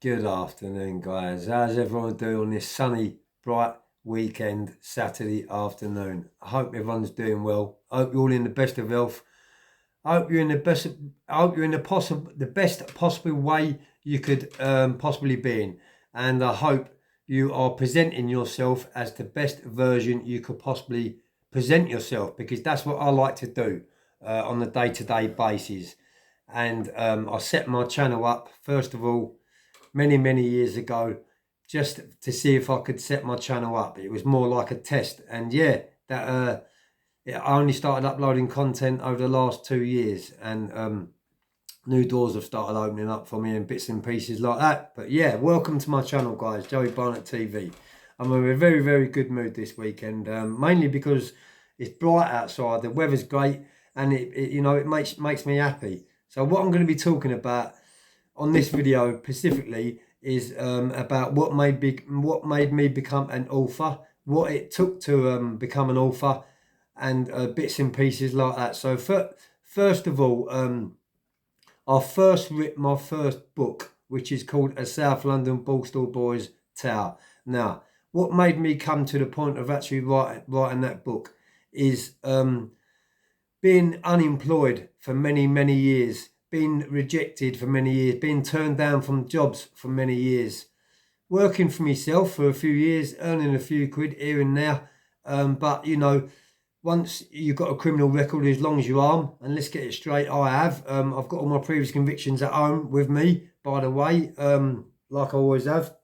Good afternoon, guys. How's everyone doing on this sunny, bright weekend, Saturday afternoon? I hope everyone's doing well. I hope you're all in the best of health. I hope you're in the best. I hope you're in the best possible way you could possibly be in, and I hope you are presenting yourself as the best version you could possibly present yourself, because that's what I like to do on a day-to-day basis. And I set my channel up first of all many years ago, just to see if I could set my channel up. It was more like a test, and yeah, I only started uploading content over the last 2 years, and new doors have started opening up for me and bits and pieces like that. But yeah, welcome to my channel, guys. Joey Barnett TV. I'm in a very good mood this weekend, mainly because it's bright outside, the weather's great, and it makes me happy. So what I'm going to be talking about on this video specifically is about what made me become an author, what it took to become an author, and bits and pieces like that. So first of all, I first written my first book, which is called A South London Borstal Boys Tale. Now, what made me come to the point of actually writing that book is being unemployed for many years, being rejected for many years, being turned down from jobs for many years, working for myself for a few years, earning a few quid here and there. But once you've got a criminal record as long as your arm, and let's get it straight, I have. I've got all my previous convictions at home with me, by the way, like I always have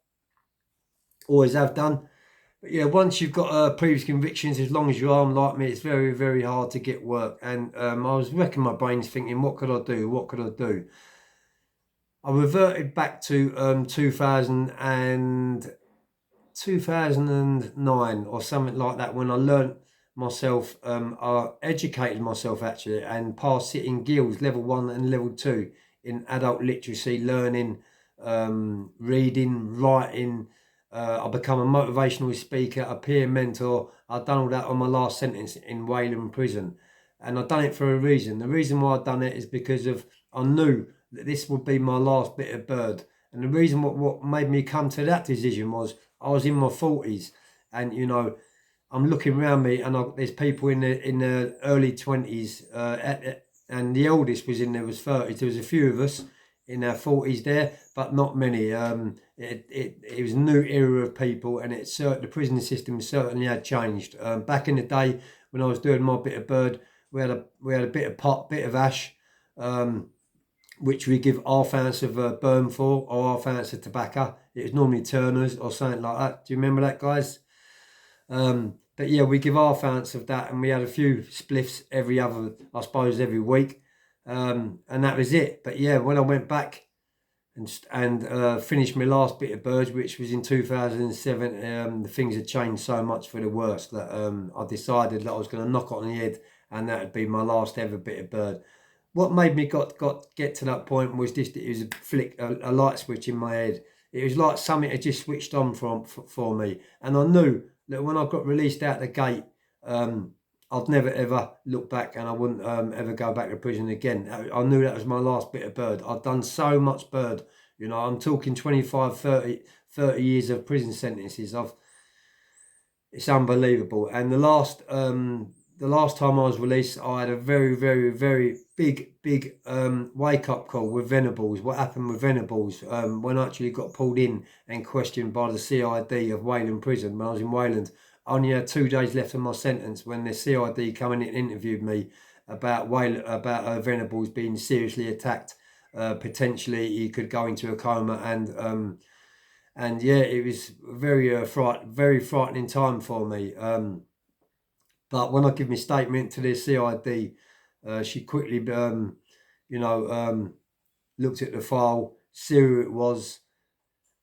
done. But yeah, once you've got previous convictions, as long as your arm like me, it's very hard to get work. And I was wrecking my brains thinking, what could I do? What could I do? I reverted back to 2009 or something like that, when I learnt myself, I educated myself actually, and passed sitting guilds level 1 and level 2 in adult literacy, learning, reading, writing. I become a motivational speaker, a peer mentor. I've done all that on my last sentence in Wayland prison, and I've done it for a reason. The reason why I've done it is because I knew that this would be my last bit of bird. And the reason what made me come to that decision was I was in my 40s, and I'm looking around me, and there's people in the early 20s, and the oldest was 30. There was a few of us in our 40s there, but not many. It was a new era of people, and the prison system certainly had changed. Back in the day when I was doing my bit of bird, we had a bit of pot, bit of ash, which we give half ounce of burn for, or half ounce of tobacco. It was normally Turner's or something like that. Do you remember that, guys? But yeah, we give half ounce of that, and we had a few spliffs every week, and that was it. But yeah, when I went back and finished my last bit of birds, which was in 2007, the things had changed so much for the worse that I decided that I was going to knock it on the head, and that would be my last ever bit of bird. What made me get to that point was just, it was a flick, a light switch in my head. It was like something had just switched on for me, and I knew that when I got released out the gate, I'd never ever look back, and I wouldn't ever go back to prison again. I knew that was my last bit of bird. I'd done so much bird. I'm talking 25, 30 years of prison sentences. It's unbelievable. And the last time I was released, I had a very big wake up call with Venables. What happened with Venables, when I actually got pulled in and questioned by the CID of Wayland prison when I was in Wayland. I only had 2 days left of my sentence when the CID came in and interviewed me about Venables being seriously attacked. Potentially he could go into a coma, and yeah, it was very frightening time for me. But when I give my statement to the CID, she quickly, looked at the file, see who it was,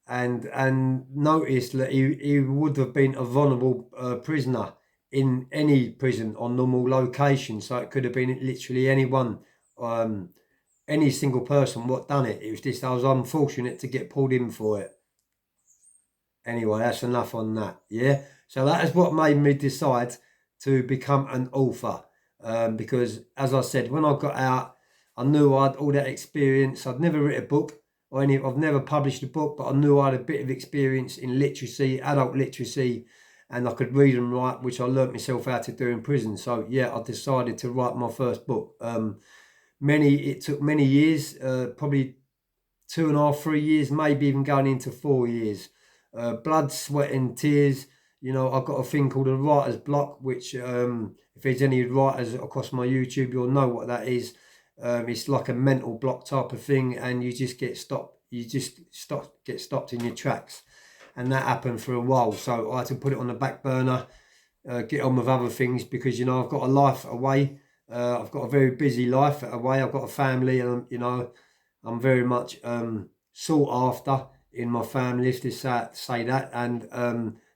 and noticed that he would have been a vulnerable prisoner in any prison on normal location. So it could have been literally anyone, any single person what done it. It was just I was unfortunate to get pulled in for it. Anyway, that's enough on that. Yeah. So that is what made me decide to become an author. Because as I said, when I got out, I knew I had all that experience. I'd never written a book I've never published a book, but I knew I had a bit of experience in literacy, adult literacy, and I could read and write, which I learnt myself how to do in prison. So yeah, I decided to write my first book. It took many years, probably 2.5, 3 years, maybe even going into 4 years. Blood, sweat, and tears. I've got a thing called a writer's block, which if there's any writers across my YouTube, you'll know what that is. It's like a mental block type of thing, and you just get stopped. Get stopped in your tracks, and that happened for a while. So I had to put it on the back burner, get on with other things because I've got a life away. I've got a very busy life away. I've got a family, and I'm very much sought after in my family, if to say that, and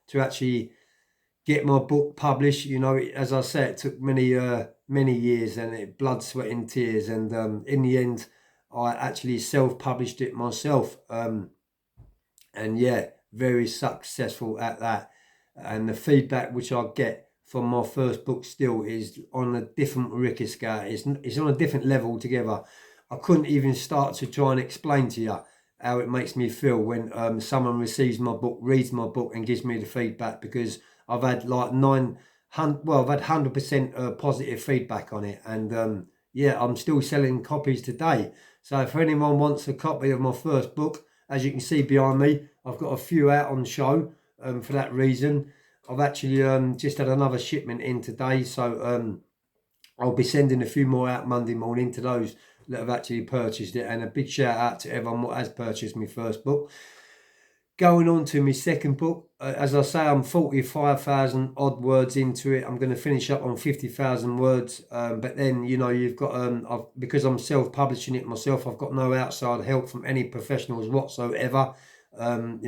to actually get my book published. As I said, it took many years and blood, sweat, and tears, and in the end, I actually self-published it myself, and yeah, very successful at that. And the feedback which I get from my first book still is on a different Ricky scale. It's on a different level altogether. I couldn't even start to try and explain to you how it makes me feel when someone receives my book, reads my book, and gives me the feedback, because I've had like 100% positive feedback on it, and yeah, I'm still selling copies today. So if anyone wants a copy of my first book, as you can see behind me, I've got a few out on show. For that reason, I've actually just had another shipment in today, so I'll be sending a few more out Monday morning to those that have actually purchased it, and a big shout out to everyone that has purchased my first book. Going on to my second book, as I say, I'm 45,000 odd words into it. I'm going to finish up on 50,000 words, but then you've got because I'm self-publishing it myself, I've got no outside help from any professionals whatsoever. I've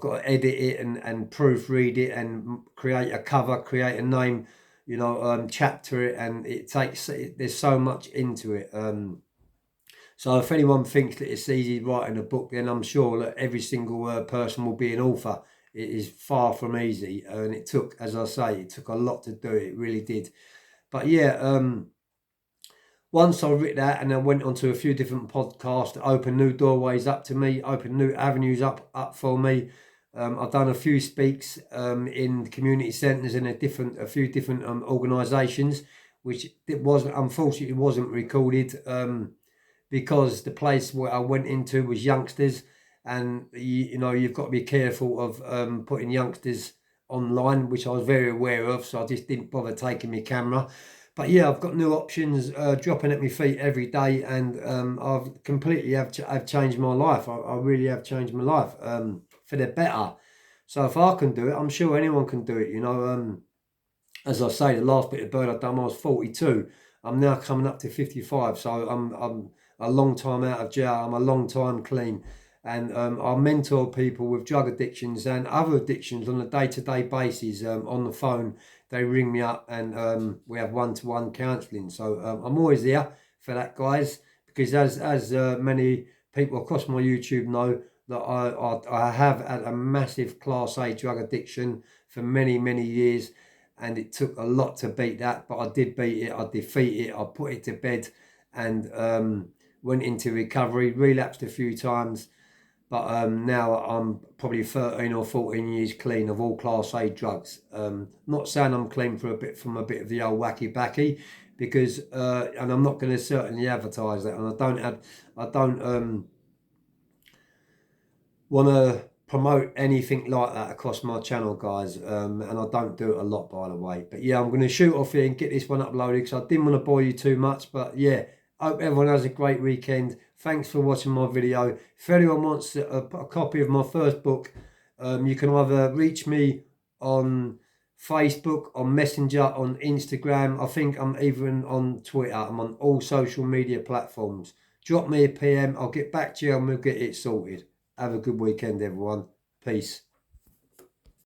got to edit it and proofread it and create a cover, create a name, chapter it, and there's so much into it. So if anyone thinks that it's easy writing a book, then I'm sure that every single person will be an author. It is far from easy, and it took, as I say, it took a lot to do it. It really did. But yeah, once I wrote that, and I went onto a few different podcasts that opened new doorways up to me, opened new avenues up for me. I've done a few speaks in community centres and a few different organisations, which unfortunately wasn't recorded. Because the place where I went into was youngsters, and you've got to be careful of putting youngsters online, which I was very aware of, so I just didn't bother taking my camera. But yeah, I've got new options dropping at my feet every day, and I've completely have changed my life. I really have changed my life for the better. So if I can do it, I'm sure anyone can do it. As I say, the last bit of bird I've done, I was 42. I'm now coming up to 55, so I'm a long time out of jail. I'm a long time clean, and I mentor people with drug addictions and other addictions on a day-to-day basis. On the phone, they ring me up, and we have one-to-one counselling. So I'm always there for that, guys, because as many people across my YouTube know, that I have had a massive Class A drug addiction for many years. And it took a lot to beat that, but I did beat it. I defeated it. I put it to bed, and went into recovery. Relapsed a few times, but now I'm probably 13 or 14 years clean of all Class A drugs. Not saying I'm clean from a bit of the old wacky backy, because and I'm not going to certainly advertise that, and I don't want to promote anything like that across my channel, guys, and I don't do it a lot, by the way. But yeah, I'm going to shoot off here and get this one uploaded, because I didn't want to bore you too much. But yeah, hope everyone has a great weekend. Thanks for watching my video. If anyone wants a copy of my first book, you can either reach me on Facebook, on Messenger, on Instagram. I think I'm even on Twitter. I'm on all social media platforms. Drop me a PM. I'll get back to you and we'll get it sorted. Have a good weekend, everyone. Peace.